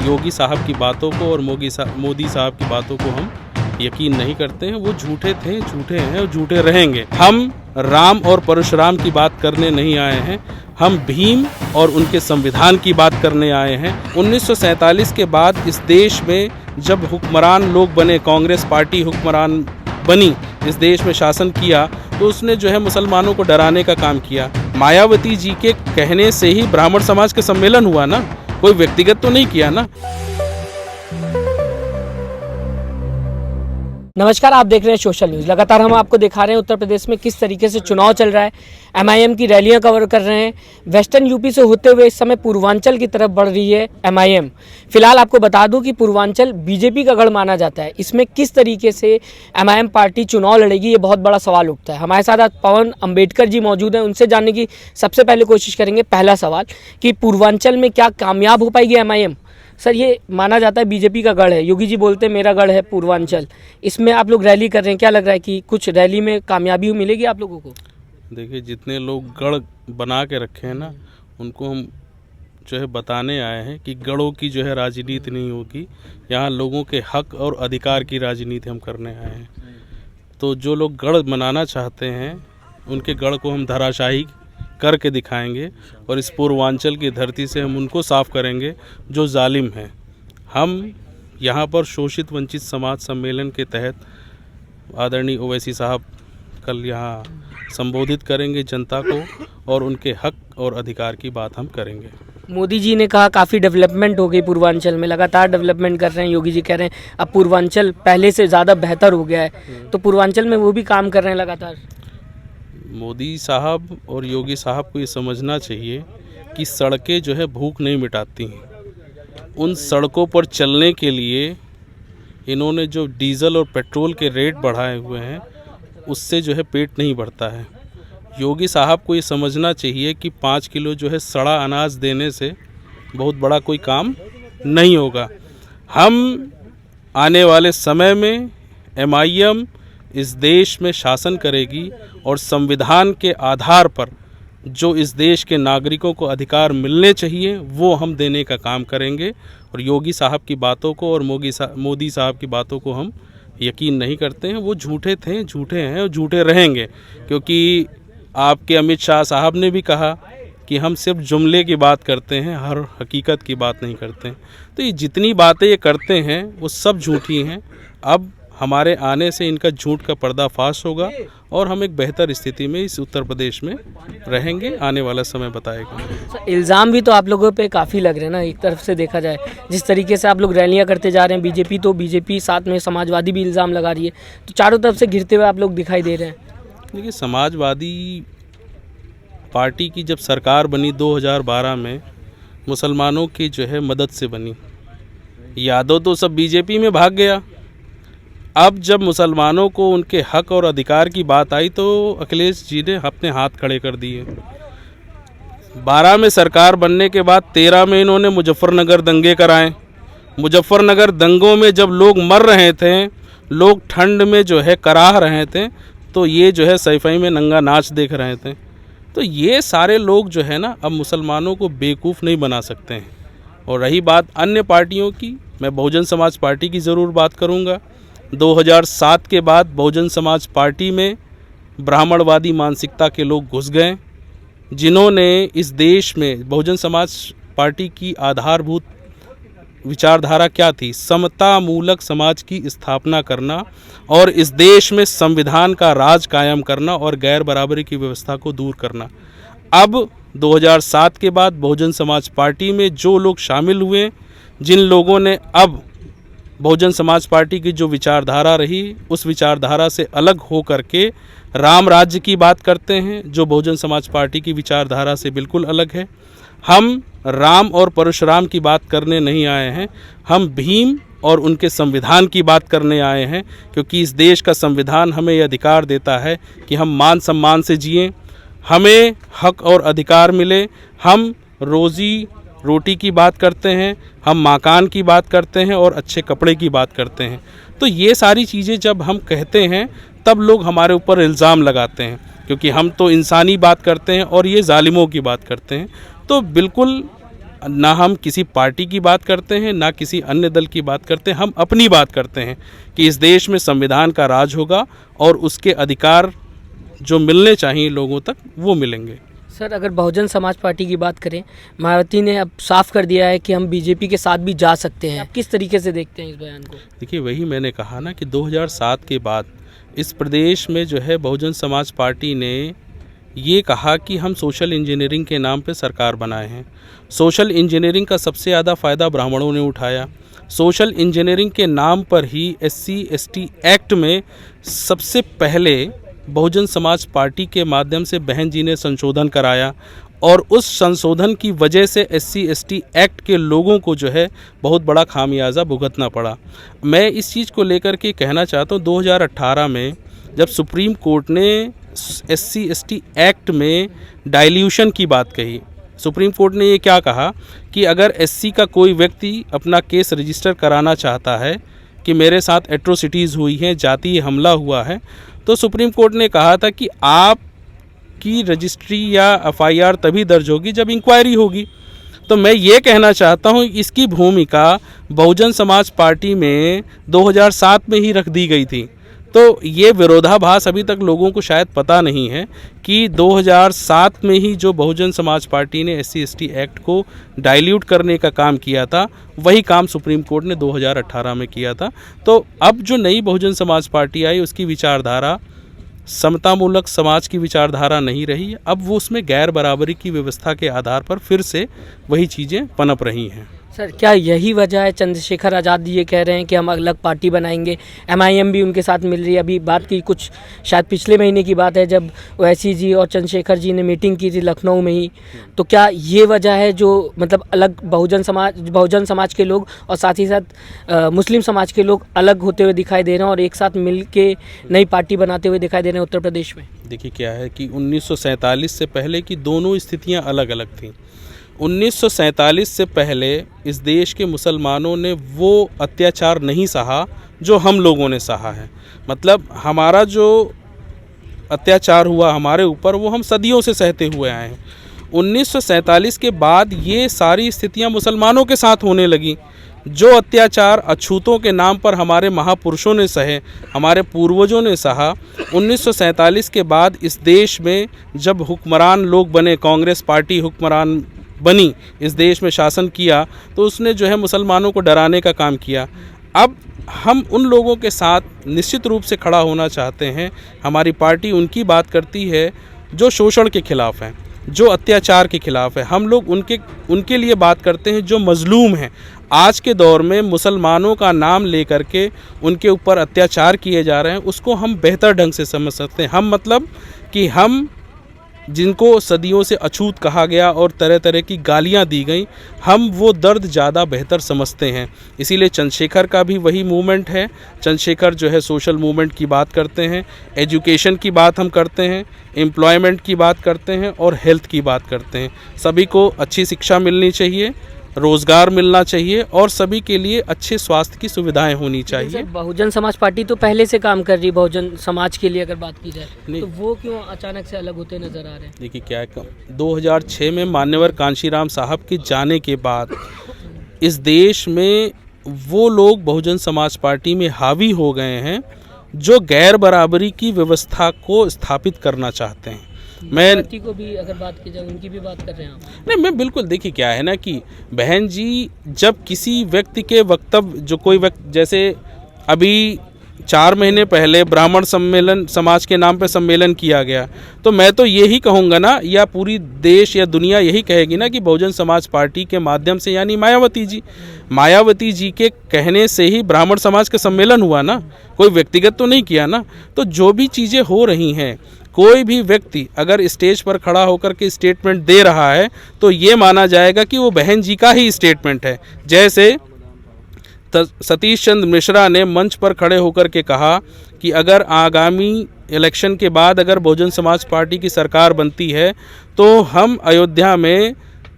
योगी साहब की बातों को और मोदी साहब की बातों को हम यकीन नहीं करते हैं। वो झूठे थे, झूठे हैं और झूठे रहेंगे। हम राम और परशुराम की बात करने नहीं आए हैं, हम भीम और उनके संविधान की बात करने आए हैं। 1947 के बाद इस देश में जब हुक्मरान लोग बने, कांग्रेस पार्टी हुक्मरान बनी, इस देश में शासन किया, तो उसने जो है मुसलमानों को डराने का काम किया। मायावती जी के कहने से ही ब्राह्मण समाज का सम्मेलन हुआ ना, कोई व्यक्तिगत तो नहीं किया ना। नमस्कार, आप देख रहे हैं सोशल न्यूज़। लगातार हम आपको दिखा रहे हैं उत्तर प्रदेश में किस तरीके से चुनाव चल रहा है। एमआईएम की रैलियां कवर कर रहे हैं। वेस्टर्न यूपी से होते हुए इस समय पूर्वांचल की तरफ बढ़ रही है एमआईएम। फिलहाल आपको बता दूं कि पूर्वांचल बीजेपी का गढ़ माना जाता है। इसमें किस तरीके से एमआईएम पार्टी चुनाव लड़ेगी, ये बहुत बड़ा सवाल उठता है। हमारे साथ आज पवन अम्बेडकर जी मौजूद हैं, उनसे जानने की सबसे पहले कोशिश करेंगे। पहला सवाल कि पूर्वांचल में क्या कामयाब हो पाएगी एमआईएम? सर, ये माना जाता है बीजेपी का गढ़ है, योगी जी बोलते हैं मेरा गढ़ है पूर्वांचल। इसमें आप लोग रैली कर रहे हैं, क्या लग रहा है कि कुछ रैली में कामयाबी मिलेगी आप लोगों को? देखिए, जितने लोग गढ़ बना के रखे हैं ना, उनको हम जो है बताने आए हैं कि गढ़ों की जो है राजनीति नहीं होगी। यहाँ लोगों के हक और अधिकार की राजनीति हम करने आए हैं। तो जो लोग गढ़ बनाना चाहते हैं, उनके गढ़ को हम धराशायी करके दिखाएंगे और इस पूर्वांचल की धरती से हम उनको साफ करेंगे जो जालिम हैं। हम यहाँ पर शोषित वंचित समाज सम्मेलन के तहत आदरणीय ओवैसी साहब कल यहाँ संबोधित करेंगे जनता को और उनके हक और अधिकार की बात हम करेंगे। मोदी जी ने कहा काफ़ी डेवलपमेंट हो गई पूर्वांचल में, लगातार डेवलपमेंट कर रहे हैं। योगी जी कह रहे हैं अब पूर्वांचल पहले से ज़्यादा बेहतर हो गया है, तो पूर्वांचल में वो भी काम कर रहे हैं लगातार। मोदी साहब और योगी साहब को ये समझना चाहिए कि सड़कें जो है भूख नहीं मिटाती हैं। उन सड़कों पर चलने के लिए इन्होंने जो डीजल और पेट्रोल के रेट बढ़ाए हुए हैं, उससे जो है पेट नहीं भरता है। योगी साहब को ये समझना चाहिए कि 5 किलो जो है सड़ा अनाज देने से बहुत बड़ा कोई काम नहीं होगा। हम आने वाले समय में एमआईएम इस देश में शासन करेगी और संविधान के आधार पर जो इस देश के नागरिकों को अधिकार मिलने चाहिए वो हम देने का काम करेंगे। और योगी साहब की बातों को और मोदी साहब की बातों को हम यकीन नहीं करते हैं। वो झूठे थे, झूठे हैं और झूठे रहेंगे। क्योंकि आपके अमित शाह साहब ने भी कहा कि हम सिर्फ जुमले की बात करते हैं, हर हकीकत की बात नहीं करते हैं। तो ये जितनी बातें ये करते हैं वो सब झूठी हैं। अब हमारे आने से इनका झूठ का पर्दाफाश होगा और हम एक बेहतर स्थिति में इस उत्तर प्रदेश में रहेंगे। आने वाला समय बताएगा। इल्ज़ाम भी तो आप लोगों पे काफ़ी लग रहे हैं ना, एक तरफ से देखा जाए जिस तरीके से आप लोग रैलियां करते जा रहे हैं। बीजेपी साथ में समाजवादी भी इल्ज़ाम लगा रही है, तो चारों तरफ से घिरते हुए आप लोग दिखाई दे रहे हैं। देखिए, समाजवादी पार्टी की जब सरकार बनी 2012 में, मुसलमानों की जो है मदद से बनी। यादव तो सब बीजेपी में भाग गया। अब जब मुसलमानों को उनके हक और अधिकार की बात आई तो अखिलेश जी ने अपने हाथ खड़े कर दिए। 12 में सरकार बनने के बाद 13 में इन्होंने मुजफ्फरनगर दंगे कराए। मुजफ्फरनगर दंगों में जब लोग मर रहे थे, लोग ठंड में जो है कराह रहे थे, तो ये जो है सैफई में नंगा नाच देख रहे थे। तो ये सारे लोग जो है ना, अब मुसलमानों को बेवकूफ़ नहीं बना सकते हैं। और रही बात अन्य पार्टियों की, मैं बहुजन समाज पार्टी की ज़रूर बात करूँगा। 2007 के बाद बहुजन समाज पार्टी में ब्राह्मणवादी मानसिकता के लोग घुस गए, जिन्होंने इस देश में बहुजन समाज पार्टी की आधारभूत विचारधारा क्या थी? समता मूलक समाज की स्थापना करना और इस देश में संविधान का राज कायम करना और गैर बराबरी की व्यवस्था को दूर करना। अब 2007 के बाद बहुजन समाज पार्टी में जो लोग शामिल हुए, जिन लोगों ने अब बहुजन समाज पार्टी की जो विचारधारा रही, उस विचारधारा से अलग हो करके राम राज्य की बात करते हैं, जो बहुजन समाज पार्टी की विचारधारा से बिल्कुल अलग है। हम राम और परशुराम की बात करने नहीं आए हैं, हम भीम और उनके संविधान की बात करने आए हैं। क्योंकि इस देश का संविधान हमें ये अधिकार देता है कि हम मान सम्मान से जिएं, हमें हक और अधिकार मिले। हम रोज़ी रोटी की बात करते हैं, हम मकान की बात करते हैं और अच्छे कपड़े की बात करते हैं। तो ये सारी चीज़ें जब हम कहते हैं तब लोग हमारे ऊपर इल्ज़ाम लगाते हैं, क्योंकि हम तो इंसानी बात करते हैं और ये जालिमों की बात करते हैं। तो बिल्कुल ना हम किसी पार्टी की बात करते हैं, ना किसी अन्य दल की बात करते हैं, हम अपनी बात करते हैं कि इस देश में संविधान का राज होगा और उसके अधिकार जो मिलने चाहिए लोगों तक वो मिलेंगे। सर, अगर बहुजन समाज पार्टी की बात करें, मायावती ने अब साफ कर दिया है कि हम बीजेपी के साथ भी जा सकते हैं। आप किस तरीके से देखते हैं इस बयान को? देखिए, वही मैंने कहा ना कि 2007 के बाद इस प्रदेश में जो है बहुजन समाज पार्टी ने ये कहा कि हम सोशल इंजीनियरिंग के नाम पे सरकार बनाए हैं। सोशल इंजीनियरिंग का सबसे ज़्यादा फ़ायदा ब्राह्मणों ने उठाया। सोशल इंजीनियरिंग के नाम पर ही SC/ST एक्ट में सबसे पहले बहुजन समाज पार्टी के माध्यम से बहन जी ने संशोधन कराया और उस संशोधन की वजह से SC/ST एक्ट के लोगों को जो है बहुत बड़ा खामियाजा भुगतना पड़ा। मैं इस चीज़ को लेकर के कहना चाहता हूँ, 2018 में जब सुप्रीम कोर्ट ने SC/ST एक्ट में डाइल्यूशन की बात कही, सुप्रीम कोर्ट ने ये क्या कहा कि अगर SC का कोई व्यक्ति अपना केस रजिस्टर कराना चाहता है कि मेरे साथ एट्रोसिटीज़ हुई हैं, जातीय हमला हुआ है, तो सुप्रीम कोर्ट ने कहा था कि आपकी रजिस्ट्री या FIR तभी दर्ज होगी जब इंक्वायरी होगी। तो मैं ये कहना चाहता हूँ, इसकी भूमिका बहुजन समाज पार्टी में 2007 में ही रख दी गई थी। तो ये विरोधाभास अभी तक लोगों को शायद पता नहीं है कि 2007 में ही जो बहुजन समाज पार्टी ने SC/ST एक्ट को डाइल्यूट करने का काम किया था, वही काम सुप्रीम कोर्ट ने 2018 में किया था। तो अब जो नई बहुजन समाज पार्टी आई, उसकी विचारधारा समतामूलक समाज की विचारधारा नहीं रही। अब वो उसमें गैर बराबरी की व्यवस्था के आधार पर फिर से वही चीज़ें पनप रही हैं। सर, क्या यही वजह है चंद्रशेखर आज़ाद ये कह रहे हैं कि हम अलग पार्टी बनाएंगे? MIM भी उनके साथ मिल रही है। अभी बात की कुछ शायद पिछले महीने की बात है जब ओवैसी जी और चंद्रशेखर जी ने मीटिंग की थी लखनऊ में ही। तो क्या ये वजह है जो मतलब अलग बहुजन समाज के लोग और साथ ही साथ मुस्लिम समाज के लोग अलग होते हुए दिखाई दे रहे हैं और एक साथ मिल के नई पार्टी बनाते हुए दिखाई दे रहे हैं उत्तर प्रदेश में? देखिए, क्या है कि 1947 से पहले की दोनों स्थितियां अलग अलग थीं। 1947 से पहले इस देश के मुसलमानों ने वो अत्याचार नहीं सहा जो हम लोगों ने सहा है। मतलब हमारा जो अत्याचार हुआ हमारे ऊपर, वो हम सदियों से सहते हुए आए हैं। 1947 के बाद ये सारी स्थितियां मुसलमानों के साथ होने लगी। जो अत्याचार अछूतों के नाम पर हमारे महापुरुषों ने सहे, हमारे पूर्वजों ने सहा, 1947 के बाद इस देश में जब हुक्मरान लोग बने, कांग्रेस पार्टी हुक्मरान बनी, इस देश में शासन किया, तो उसने जो है मुसलमानों को डराने का काम किया। अब हम उन लोगों के साथ निश्चित रूप से खड़ा होना चाहते हैं। हमारी पार्टी उनकी बात करती है जो शोषण के खिलाफ हैं, जो अत्याचार के खिलाफ है। हम लोग उनके लिए बात करते हैं जो मजलूम हैं। आज के दौर में मुसलमानों का नाम लेकर के उनके ऊपर अत्याचार किए जा रहे हैं, उसको हम बेहतर ढंग से समझ सकते हैं। हम मतलब कि हम जिनको सदियों से अछूत कहा गया और तरह तरह की गालियां दी गई, हम वो दर्द ज़्यादा बेहतर समझते हैं। इसीलिए चंद्रशेखर का भी वही मूवमेंट है। चंद्रशेखर जो है सोशल मूवमेंट की बात करते हैं, एजुकेशन की बात हम करते हैं, एम्प्लॉयमेंट की बात करते हैं और हेल्थ की बात करते हैं। सभी को अच्छी शिक्षा मिलनी चाहिए, रोज़गार मिलना चाहिए और सभी के लिए अच्छे स्वास्थ्य की सुविधाएं होनी चाहिए। बहुजन समाज पार्टी तो पहले से काम कर रही है बहुजन समाज के लिए, अगर बात की जाए तो वो क्यों अचानक से अलग होते नजर आ रहे हैं? देखिए, क्या है, 2006 में मान्यवर कांशीराम साहब के जाने के बाद इस देश में वो लोग बहुजन समाज पार्टी में हावी हो गए हैं जो गैर बराबरी की व्यवस्था को स्थापित करना चाहते हैं। मैं को भी अगर बात की जाए, उनकी भी बात कर रहे हैं आप? नहीं, मैं बिल्कुल, देखिए क्या है ना कि बहन जी जब किसी व्यक्ति के वक्तव्य, जो कोई व्यक्ति, जैसे अभी 4 महीने पहले ब्राह्मण सम्मेलन समाज के नाम पे सम्मेलन किया गया, तो मैं तो यही कहूँगा ना, या पूरी देश या दुनिया यही कहेगी ना कि बहुजन समाज पार्टी के माध्यम से, यानी मायावती जी के कहने से ही ब्राह्मण समाज का सम्मेलन हुआ ना, कोई व्यक्तिगत तो नहीं किया ना। तो जो भी चीज़ें हो रही हैं, कोई भी व्यक्ति अगर स्टेज पर खड़ा होकर के स्टेटमेंट दे रहा है तो ये माना जाएगा कि वो बहन जी का ही स्टेटमेंट है। जैसे सतीश चंद्र मिश्रा ने मंच पर खड़े होकर के कहा कि अगर आगामी इलेक्शन के बाद अगर बहुजन समाज पार्टी की सरकार बनती है तो हम अयोध्या में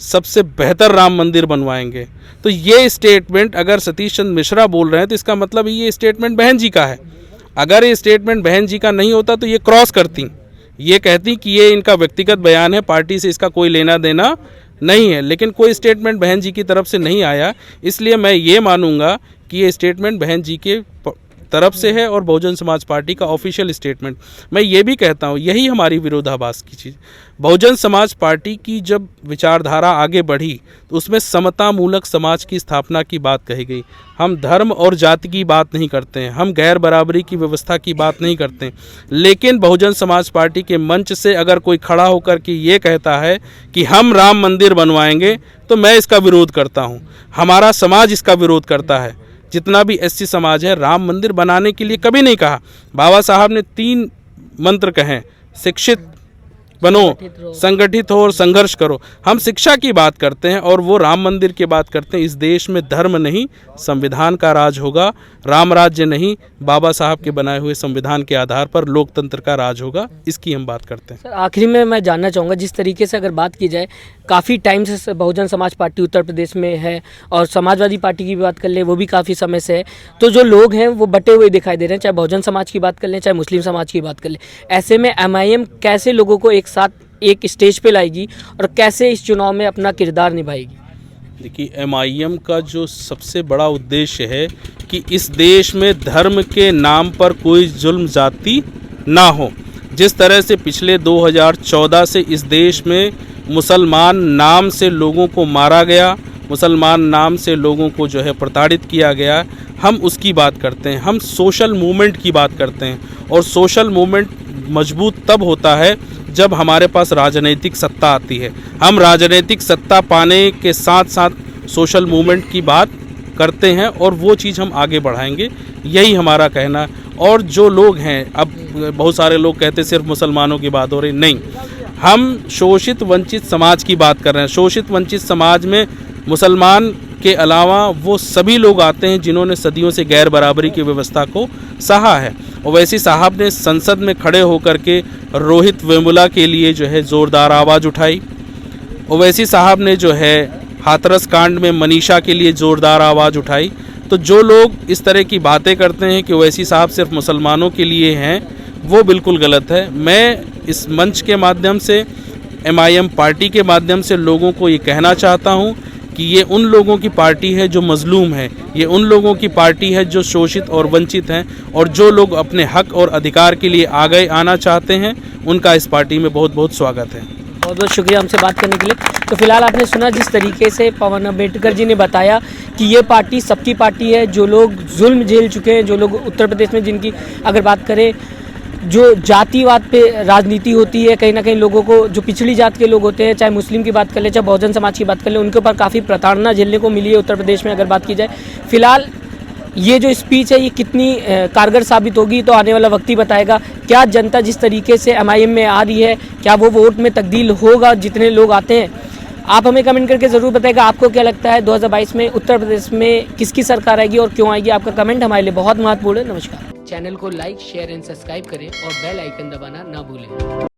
सबसे बेहतर राम मंदिर बनवाएंगे। तो ये स्टेटमेंट अगर सतीश चंद्र मिश्रा बोल रहे हैं तो इसका मतलब ये स्टेटमेंट बहन जी का है। अगर ये स्टेटमेंट बहन जी का नहीं होता तो ये क्रॉस करती, ये कहती कि ये इनका व्यक्तिगत बयान है, पार्टी से इसका कोई लेना देना नहीं है, लेकिन कोई स्टेटमेंट बहन जी की तरफ से नहीं आया, इसलिए मैं ये मानूंगा कि ये स्टेटमेंट बहन जी के तरफ से है और बहुजन समाज पार्टी का ऑफिशियल स्टेटमेंट। मैं ये भी कहता हूँ, यही हमारी विरोधाभास की चीज़, बहुजन समाज पार्टी की जब विचारधारा आगे बढ़ी तो उसमें समता मूलक समाज की स्थापना की बात कही गई। हम धर्म और जाति की बात नहीं करते हैं, हम गैर बराबरी की व्यवस्था की बात नहीं करते हैं, लेकिन बहुजन समाज पार्टी के मंच से अगर कोई खड़ा होकर के ये कहता है कि हम राम मंदिर बनवाएंगे, तो मैं इसका विरोध करता हूँ, हमारा समाज इसका विरोध करता है। जितना भी एससी समाज है राम मंदिर बनाने के लिए कभी नहीं कहा। बाबा साहब ने 3 मंत्र कहे, शिक्षित बनो, संगठित हो और संघर्ष करो। हम शिक्षा की बात करते हैं और वो राम मंदिर की बात करते हैं। इस देश में धर्म नहीं, संविधान का राज होगा, राम राज्य नहीं, बाबा साहब के बनाए हुए संविधान के आधार पर लोकतंत्र का राज होगा, इसकी हम बात करते हैं। सर आखिरी में मैं जानना चाहूँगा, जिस तरीके से अगर बात की जाए, काफ़ी टाइम से बहुजन समाज पार्टी उत्तर प्रदेश में है और समाजवादी पार्टी की भी बात कर ले वो भी काफ़ी समय से है, तो जो लोग हैं वो बटे हुए दिखाई दे रहे हैं, चाहे बहुजन समाज की बात कर लें, चाहे मुस्लिम समाज की बात कर लें। ऐसे में MIM कैसे लोगों को एक साथ एक स्टेज पे लाएगी और कैसे इस चुनाव में अपना किरदार निभाएगी? देखिए, MIM का जो सबसे बड़ा उद्देश्य है कि इस देश में धर्म के नाम पर कोई जुल्म जाति ना हो। जिस तरह से पिछले 2014 से इस देश में मुसलमान नाम से लोगों को मारा गया, मुसलमान नाम से लोगों को जो है प्रताड़ित किया गया, हम उसकी बात करते हैं। हम सोशल मूवमेंट की बात करते हैं और सोशल मूवमेंट मजबूत तब होता है जब हमारे पास राजनीतिक सत्ता आती है। हम राजनीतिक सत्ता पाने के साथ साथ सोशल मूवमेंट की बात करते हैं और वो चीज़ हम आगे बढ़ाएंगे, यही हमारा कहना है। और जो लोग हैं, अब बहुत सारे लोग कहते सिर्फ मुसलमानों की बात हो रही, नहीं, हम शोषित वंचित समाज की बात कर रहे हैं। शोषित वंचित समाज में मुसलमान के अलावा वो सभी लोग आते हैं जिन्होंने सदियों से गैर बराबरी की व्यवस्था को सहा है। ओवैसी साहब ने संसद में खड़े होकर के रोहित वेमुला के लिए जो है ज़ोरदार आवाज़ उठाई। ओवैसी साहब ने जो है हाथरस कांड में मनीषा के लिए ज़ोरदार आवाज़ उठाई। तो जो लोग इस तरह की बातें करते हैं कि ओवैसी साहब सिर्फ मुसलमानों के लिए हैं, वो बिल्कुल गलत है। मैं इस मंच के माध्यम से, MIM पार्टी के माध्यम से लोगों को ये कहना चाहता हूँ कि ये उन लोगों की पार्टी है जो मजलूम है, ये उन लोगों की पार्टी है जो शोषित और वंचित हैं, और जो लोग अपने हक और अधिकार के लिए आगे आना चाहते हैं उनका इस पार्टी में बहुत बहुत स्वागत है। बहुत बहुत शुक्रिया हमसे बात करने के लिए। तो फिलहाल आपने सुना जिस तरीके से पवन अम्बेडकर जी ने बताया कि ये पार्टी सबकी पार्टी है। जो लोग जुल्म झेल चुके हैं, जो लोग उत्तर प्रदेश में, जिनकी अगर बात करें जो जातिवाद पे राजनीति होती है, कहीं ना कहीं लोगों को, जो पिछड़ी जात के लोग होते हैं, चाहे मुस्लिम की बात कर ले, चाहे बहुजन समाज की बात कर ले, उनके ऊपर काफ़ी प्रताड़ना झेलने को मिली है उत्तर प्रदेश में अगर बात की जाए। फिलहाल ये जो स्पीच है ये कितनी कारगर साबित होगी तो आने वाला वक्त ही बताएगा। क्या जनता जिस तरीके से MIM में आ रही है, क्या वो वोट में तब्दील होगा जितने लोग आते हैं? आप हमें कमेंट करके ज़रूर बताएगा आपको क्या लगता है 2022 में उत्तर प्रदेश में किसकी सरकार आएगी और क्यों आएगी। आपका कमेंट हमारे लिए बहुत महत्वपूर्ण है। नमस्कार। चैनल को लाइक, शेयर एंड सब्सक्राइब करें और बेल आइकन दबाना ना भूलें।